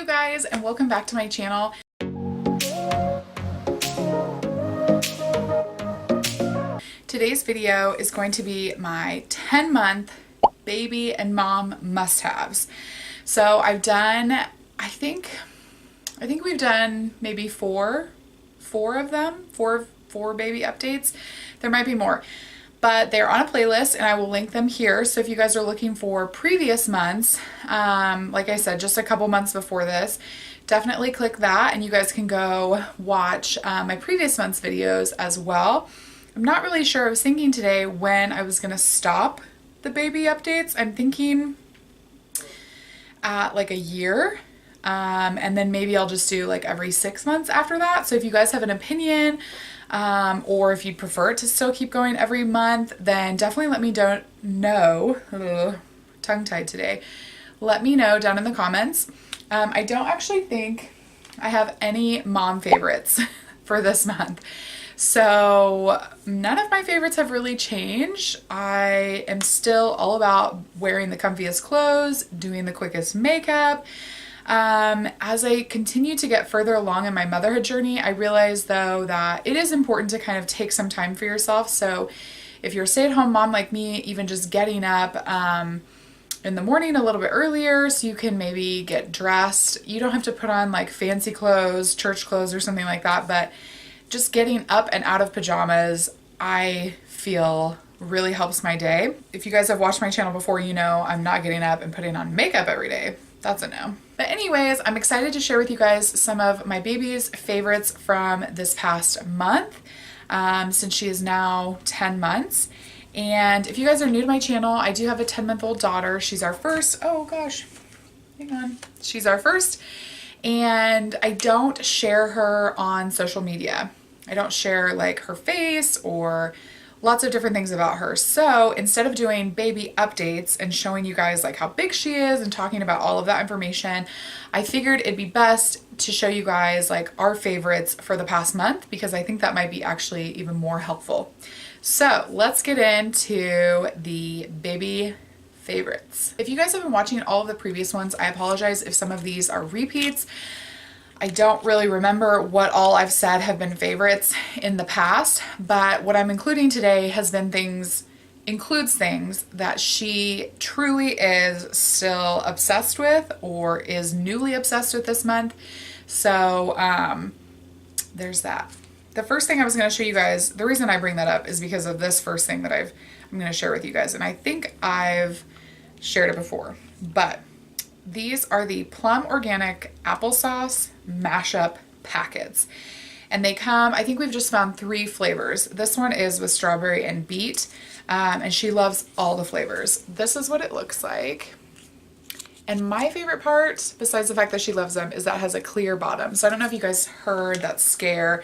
you guys, and welcome back to my channel. Today's video is going to be my 10-month baby and mom must-haves. So I've done, I think we've done maybe four of them, four baby updates. There might be more, but they're on a playlist and I will link them here. So if you guys are looking for previous months, like I said, just a couple months before this, definitely click that and you guys can go watch my previous month's videos as well. I'm not really sure. I was thinking today when I was going to stop the baby updates. I'm thinking at like a year. And then maybe I'll just do like every 6 months after that. So if you guys have an opinion, or if you'd prefer to still keep going every month, then definitely let me know. Ugh, tongue-tied today. Let me know down in the comments. I don't actually think I have any mom favorites for this month. So none of my favorites have really changed. I am still all about wearing the comfiest clothes, doing the quickest makeup. As I continue to get further along in my motherhood journey, I realize though that it is important to kind of take some time for yourself. So if you're a stay-at-home mom like me, even just getting up in the morning a little bit earlier so you can maybe get dressed. You don't have to put on like fancy clothes, church clothes or something like that, but just getting up and out of pajamas, I feel really helps my day. If you guys have watched my channel before, you know I'm not getting up and putting on makeup every day. That's a no. But anyways, I'm excited to share with you guys some of my baby's favorites from this past month, since she is now 10 months. And if you guys are new to my channel, I do have a 10-month-old daughter. She's our first. Oh gosh, hang on. She's our first. And I don't share her on social media. I don't share like her face or lots of different things about her. So instead of doing baby updates and showing you guys like how big she is and talking about all of that information, I figured it'd be best to show you guys like our favorites for the past month, because I think that might be actually even more helpful. So let's get into the baby favorites. If you guys have been watching all of the previous ones, I apologize if some of these are repeats. I don't really remember what all I've said have been favorites in the past, but what I'm including today includes things that she truly is still obsessed with or is newly obsessed with this month. So there's that. The first thing I was going to show you guys, the reason I bring that up is because of this first thing that I'm going to share with you guys, and I think I've shared it before, but these are the Plum Organic Applesauce Mashup Packets. And they come, I think we've just found 3 flavors. This one is with strawberry and beet, and she loves all the flavors. This is what it looks like. And my favorite part, besides the fact that she loves them, is that it has a clear bottom. So I don't know if you guys heard that scare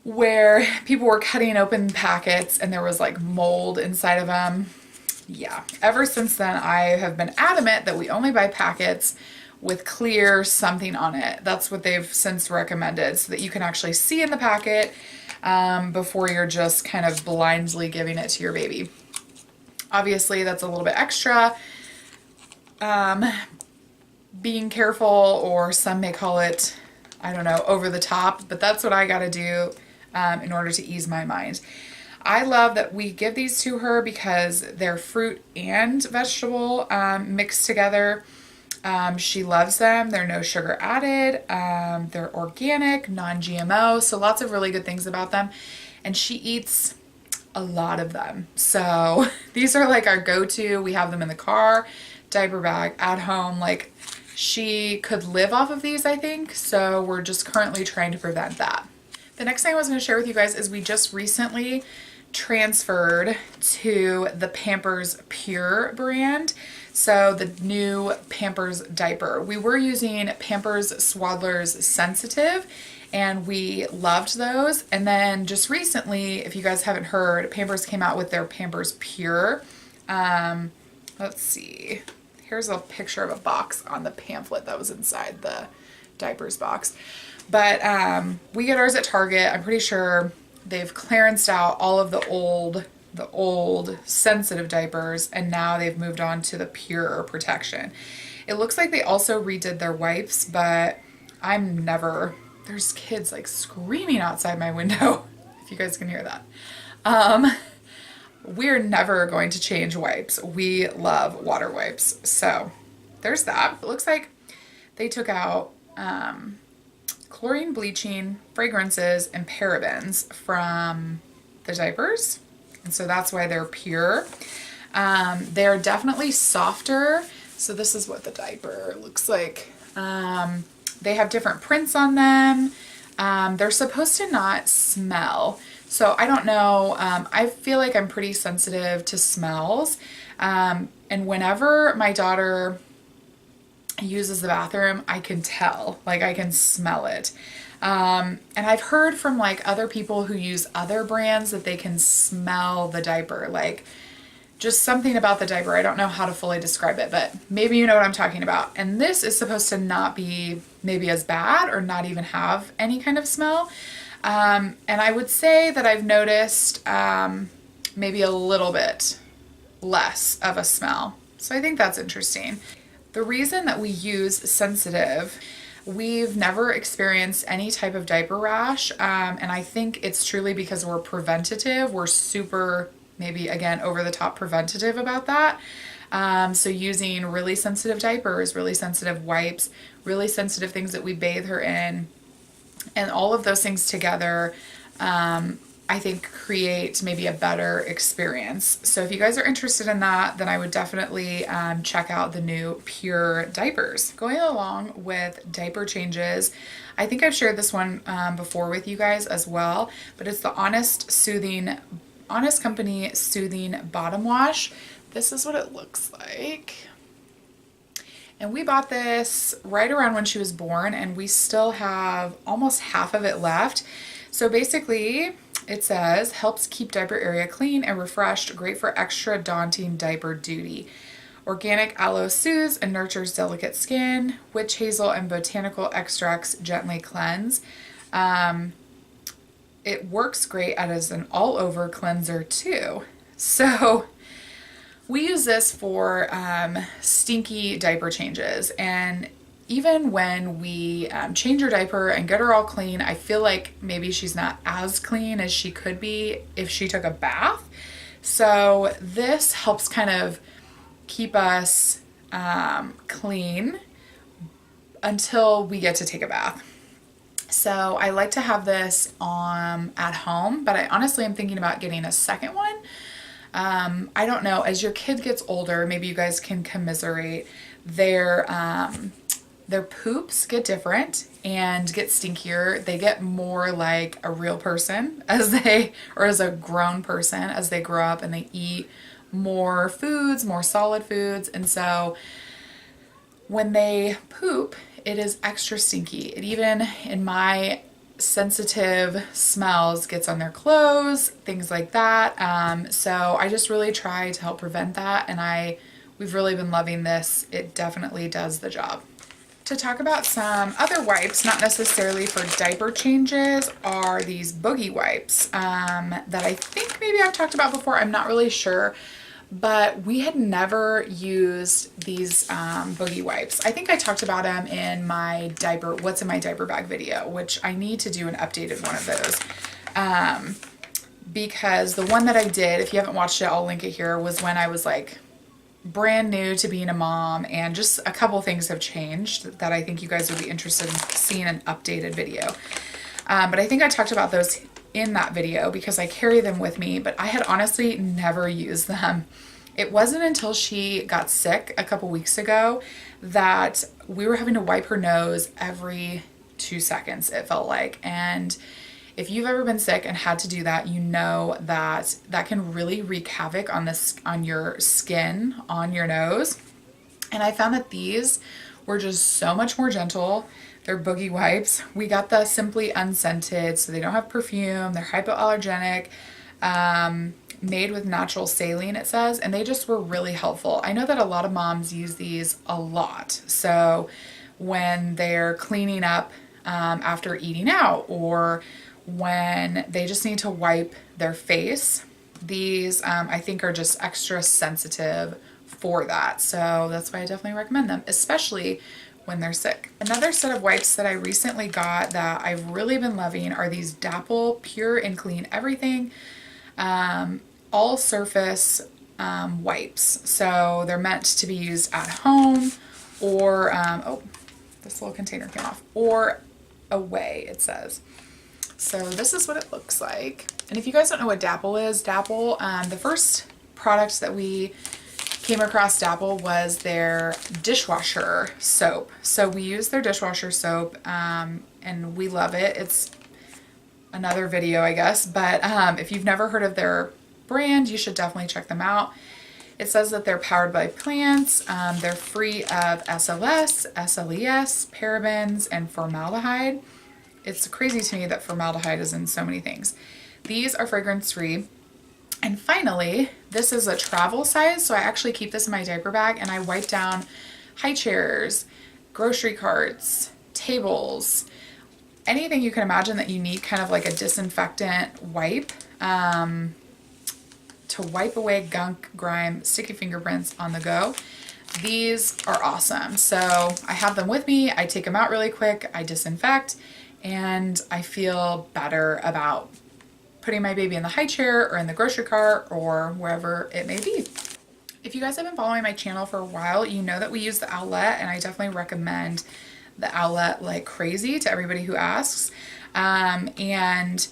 where people were cutting open packets and there was like mold inside of them. Yeah, ever since then I have been adamant that we only buy packets with clear something on it. That's what they've since recommended, so that you can actually see in the packet before you're just kind of blindly giving it to your baby. Obviously that's a little bit extra, being careful, or some may call it, I don't know, over the top, but that's what I gotta do in order to ease my mind. I love that we give these to her because they're fruit and vegetable mixed together. She loves them. They're no sugar added. They're organic, non-GMO, so lots of really good things about them. And she eats a lot of them. So these are like our go-to. We have them in the car, diaper bag, at home. Like, she could live off of these, I think. So we're just currently trying to prevent that. The next thing I was going to share with you guys is we just recently transferred to the Pampers Pure brand. So the new Pampers diaper. We were using Pampers Swaddlers Sensitive and we loved those. And then just recently, if you guys haven't heard, Pampers came out with their Pampers Pure. Let's see. Here's a picture of a box on the pamphlet that was inside the diapers box. But we get ours at Target. I'm pretty sure they've clearanced out all of the old sensitive diapers, and now they've moved on to the Pure Protection. It looks like they also redid their wipes, but there's kids like screaming outside my window, if you guys can hear that. We're never going to change wipes. We love water wipes. So there's that. It looks like they took out chlorine, bleaching, fragrances, and parabens from the diapers. And so that's why they're pure. They're definitely softer. So this is what the diaper looks like. They have different prints on them. They're supposed to not smell. So I don't know. I feel like I'm pretty sensitive to smells. And whenever my daughter uses the bathroom, I can tell, like I can smell it. And I've heard from like other people who use other brands that they can smell the diaper, like just something about the diaper. I don't know how to fully describe it, but maybe you know what I'm talking about. And this is supposed to not be maybe as bad or not even have any kind of smell. And I would say that I've noticed maybe a little bit less of a smell. So I think that's interesting. The reason that we use sensitive, we've never experienced any type of diaper rash. And I think it's truly because we're preventative. We're super, maybe again, over the top preventative about that. So using really sensitive diapers, really sensitive wipes, really sensitive things that we bathe her in, and all of those things together, I think create maybe a better experience. So if you guys are interested in that, then I would definitely check out the new Pure diapers. Going along with diaper changes, I think I've shared this one before with you guys as well, but it's the Honest Company Soothing Bottom Wash. This is what it looks like. And we bought this right around when she was born, and we still have almost half of it left. So basically, it says, helps keep diaper area clean and refreshed, great for extra daunting diaper duty. Organic aloe soothes and nurtures delicate skin. Witch hazel and botanical extracts gently cleanse. It works great as an all-over cleanser too. So we use this for stinky diaper changes, and even when we change her diaper and get her all clean, I feel like maybe she's not as clean as she could be if she took a bath. So this helps kind of keep us clean until we get to take a bath. So I like to have this at home, but I honestly am thinking about getting a second one. I don't know, as your kid gets older, maybe you guys can commiserate, their poops get different and get stinkier. They get more like a real person as a grown person as they grow up and they eat more foods, more solid foods. And so when they poop, it is extra stinky. It even, in my sensitive smells, gets on their clothes, things like that. So I just really try to help prevent that, and we've really been loving this. It definitely does the job. To talk about some other wipes, not necessarily for diaper changes, are these boogie wipes that I think maybe I've talked about before. I'm not really sure, but we had never used these boogie wipes. I think I talked about them in my what's in my diaper bag video, which I need to do an updated one of those. Because the one that I did, if you haven't watched it, I'll link it here, was when I was like brand new to being a mom, and just a couple things have changed that I think you guys would be interested in seeing an updated video. But I think I talked about those in that video because I carry them with me, but I had honestly never used them. It wasn't until she got sick a couple weeks ago that we were having to wipe her nose every 2 seconds, it felt like. And if you've ever been sick and had to do that, you know that that can really wreak havoc on your skin, on your nose. And I found that these were just so much more gentle. They're boogie wipes. We got the Simply Unscented, so they don't have perfume. They're hypoallergenic, made with natural saline, it says, and they just were really helpful. I know that a lot of moms use these a lot. So when they're cleaning up after eating out, or when they just need to wipe their face, these I think are just extra sensitive for that. So that's why I definitely recommend them, especially when they're sick. Another set of wipes that I recently got that I've really been loving are these Dapple Pure and Clean Everything all surface wipes. So they're meant to be used at home or, oh, this little container came off, or away, it says. So this is what it looks like. And if you guys don't know what Dapple is, Dapple, the first product that we came across Dapple was their dishwasher soap. So we use their dishwasher soap and we love it. It's another video, I guess, but if you've never heard of their brand, you should definitely check them out. It says that they're powered by plants. They're free of SLS, SLES, parabens, and formaldehyde. It's crazy to me that formaldehyde is in so many things. These are fragrance free. And finally, this is a travel size, so I actually keep this in my diaper bag and I wipe down high chairs, grocery carts, tables, anything you can imagine that you need kind of like a disinfectant wipe to wipe away gunk, grime, sticky fingerprints on the go. These are awesome. So I have them with me. I take them out really quick. I disinfect and I feel better about putting my baby in the high chair or in the grocery cart or wherever it may be. If you guys have been following my channel for a while, you know that we use the Olathe, and I definitely recommend the Olathe like crazy to everybody who asks. And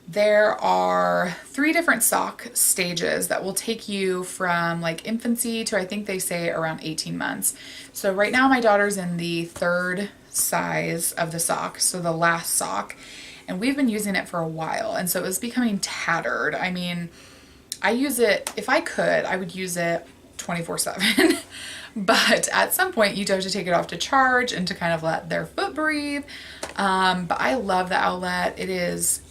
there are 3 different sock stages that will take you from like infancy to, I think they say, around 18 months. So right now my daughter's in the 3rd size of the sock, so the last sock, and we've been using it for a while, and so it was becoming tattered. I mean, I use it, if I could, I would use it 24/7. But at some point you do have to take it off to charge and to kind of let their foot breathe. But I love the Olathe.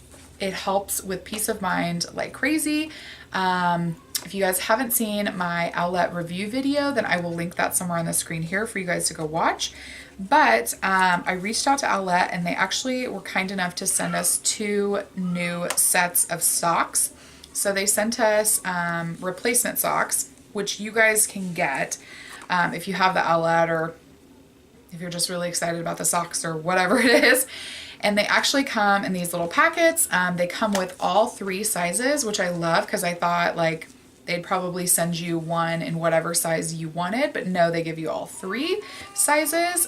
It helps with peace of mind like crazy. If you guys haven't seen my Olathe review video, then I will link that somewhere on the screen here for you guys to go watch. But I reached out to Olathe and they actually were kind enough to send us 2 new sets of socks. So they sent us replacement socks, which you guys can get if you have the Olathe, or if you're just really excited about the socks or whatever it is. And they actually come in these little packets. They come with all 3 sizes, which I love because I thought like they'd probably send you one in whatever size you wanted, but no, they give you all 3 sizes.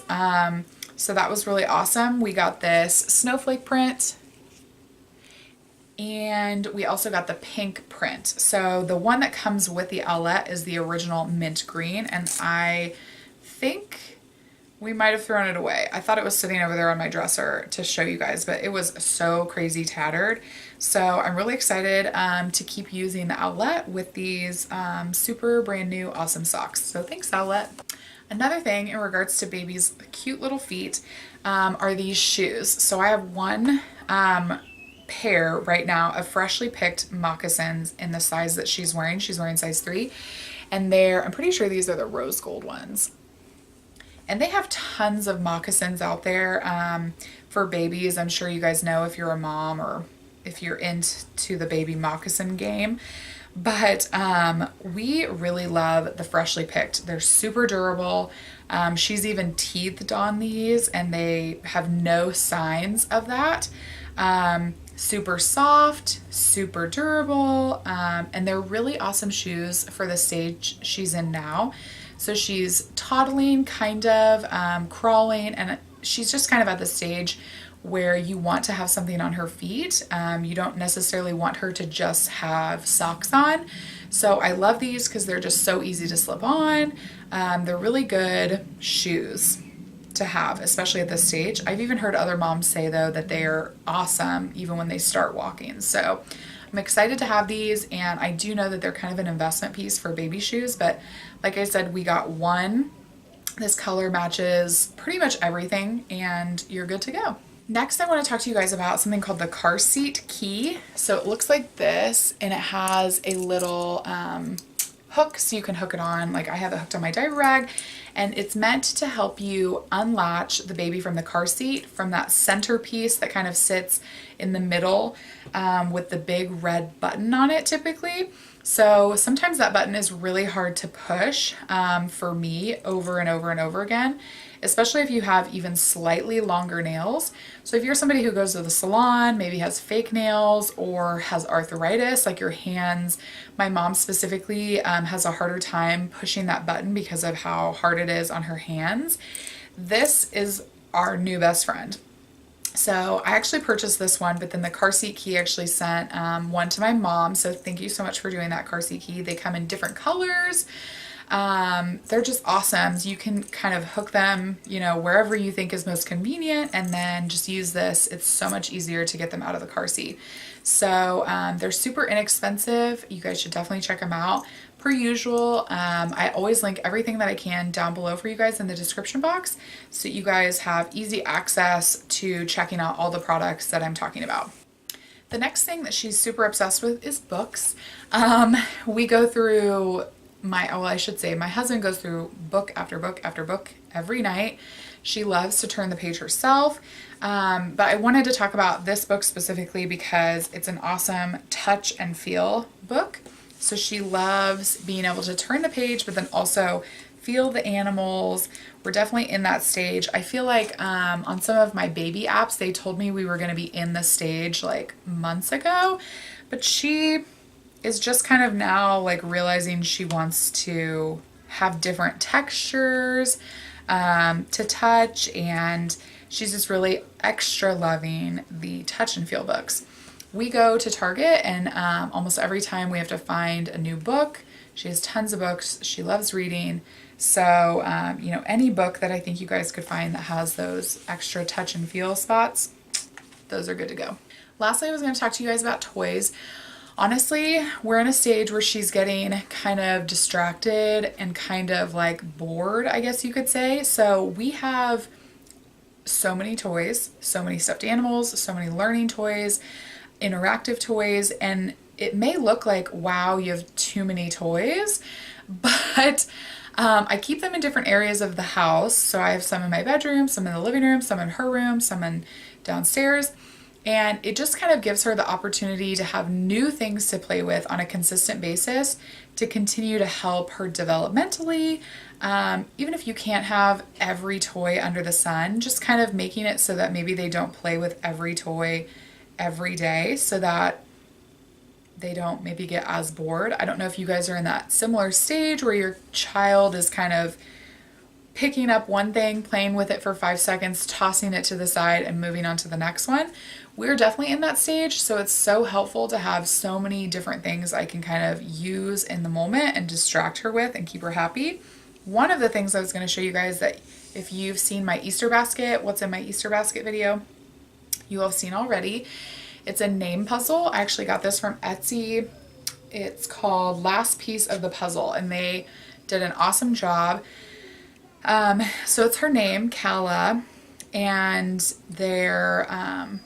So that was really awesome. We got this snowflake print and we also got the pink print. So the one that comes with the Olathe is the original mint green, and I think we might have thrown it away. I thought it was sitting over there on my dresser to show you guys, but it was so crazy tattered. So I'm really excited to keep using the Olathe with these super brand new awesome socks. So thanks, Olathe. Another thing in regards to baby's cute little feet are these shoes. So I have one pair right now of freshly picked moccasins in the size that she's wearing. She's wearing size 3, and I'm pretty sure these are the rose gold ones. And they have tons of moccasins out there for babies. I'm sure you guys know if you're a mom or if you're into the baby moccasin game. But we really love the freshly picked. They're super durable. She's even teethed on these and they have no signs of that. Super soft, super durable, and they're really awesome shoes for the stage she's in now. So she's toddling, kind of, crawling, and she's just kind of at the stage where you want to have something on her feet. You don't necessarily want her to just have socks on. So I love these because they're just so easy to slip on. They're really good shoes to have, especially at this stage. I've even heard other moms say though that they're awesome even when they start walking. So I'm excited to have these, and I do know that they're kind of an investment piece for baby shoes, but like I said, we got one. This color matches pretty much everything and you're good to go. Next, I want to talk to you guys about something called the car seat key. So it looks like this, and it has a little hook so you can hook it on. Like I have it hooked on my diaper bag, and it's meant to help you unlatch the baby from the car seat from that center piece that kind of sits in the middle with the big red button on it typically. So sometimes that button is really hard to push for me over and over and over again, especially if you have even slightly longer nails. So if you're somebody who goes to the salon, maybe has fake nails or has arthritis, like your hands, my mom specifically has a harder time pushing that button because of how hard it is on her hands. This is our new best friend. So I actually purchased this one, but then the car seat key actually sent one to my mom. So thank you so much for doing that, car seat key. They come in different colors. They're just awesome. So you can kind of hook them, you know, wherever you think is most convenient, and then just use this. It's so much easier to get them out of the car seat. So they're super inexpensive. You guys should definitely check them out. Per usual, I always link everything that I can down below for you guys in the description box, so you guys have easy access to checking out all the products that I'm talking about. The next thing that she's super obsessed with is books. We go through my husband goes through book after book after book every night. She loves to turn the page herself. But I wanted to talk about this book specifically because it's an awesome touch and feel book. So she loves being able to turn the page, but then also feel the animals. We're definitely in that stage. I feel like on some of my baby apps, they told me we were going to be in the stage like months ago, but she is just kind of now like realizing she wants to have different textures to touch, and she's just really extra loving the touch and feel books. We go to Target, and almost every time we have to find a new book. She has tons of books. She loves reading. So, you know, any book that I think you guys could find that has those extra touch and feel spots, those are good to go. Lastly, I was going to talk to you guys about toys. Honestly, we're in a stage where she's getting kind of distracted and kind of like bored, I guess you could say. So we have so many toys, so many stuffed animals, so many learning toys, interactive toys, and it may look like, wow, you have too many toys, but I keep them in different areas of the house. So I have some in my bedroom, some in the living room, some in her room, some in downstairs. And it just kind of gives her the opportunity to have new things to play with on a consistent basis to continue to help her developmentally. Even if you can't have every toy under the sun, just kind of making it so that maybe they don't play with every toy every day so that they don't maybe get as bored. I don't know if you guys are in that similar stage where your child is kind of picking up one thing, playing with it for 5 seconds, tossing it to the side, and moving on to the next one. We're definitely in that stage, so it's so helpful to have so many different things I can kind of use in the moment and distract her with and keep her happy. One of the things I was going to show you guys, that if you've seen my Easter basket, what's in my Easter basket video, you will have seen already. It's a name puzzle. I actually got this from Etsy. It's called Last Piece of the Puzzle, and they did an awesome job. So it's her name, Kala, and their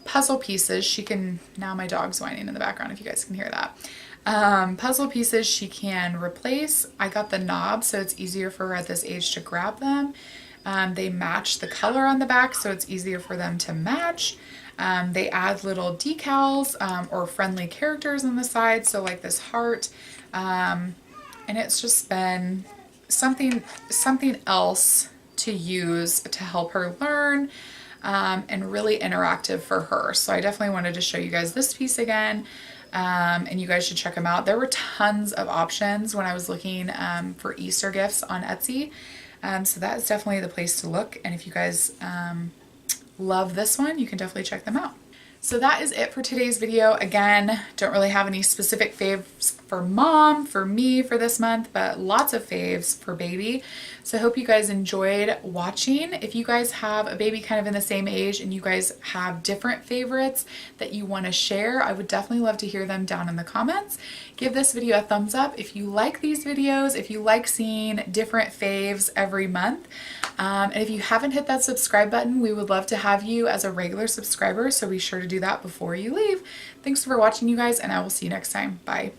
puzzle pieces. She can, now my dog's whining in the background if you guys can hear that. Puzzle pieces she can replace. I got the knob so it's easier for her at this age to grab them. They match the color on the back so it's easier for them to match. They add little decals or friendly characters on the side, so like this heart. And it's just been something else to use to help her learn, and really interactive for her. So I definitely wanted to show you guys this piece again, and you guys should check them out. There were tons of options when I was looking for Easter gifts on Etsy, so that is definitely the place to look. And if you guys love this one, you can definitely check them out. So that is it for today's video. Again, don't really have any specific faves for mom, for me for this month, but lots of faves for baby. So I hope you guys enjoyed watching. If you guys have a baby kind of in the same age and you guys have different favorites that you want to share, I would definitely love to hear them down in the comments. Give this video a thumbs up if you like these videos, if you like seeing different faves every month. And if you haven't hit that subscribe button, we would love to have you as a regular subscriber, so be sure to do that before you leave. Thanks for watching, you guys, and I will see you next time. Bye.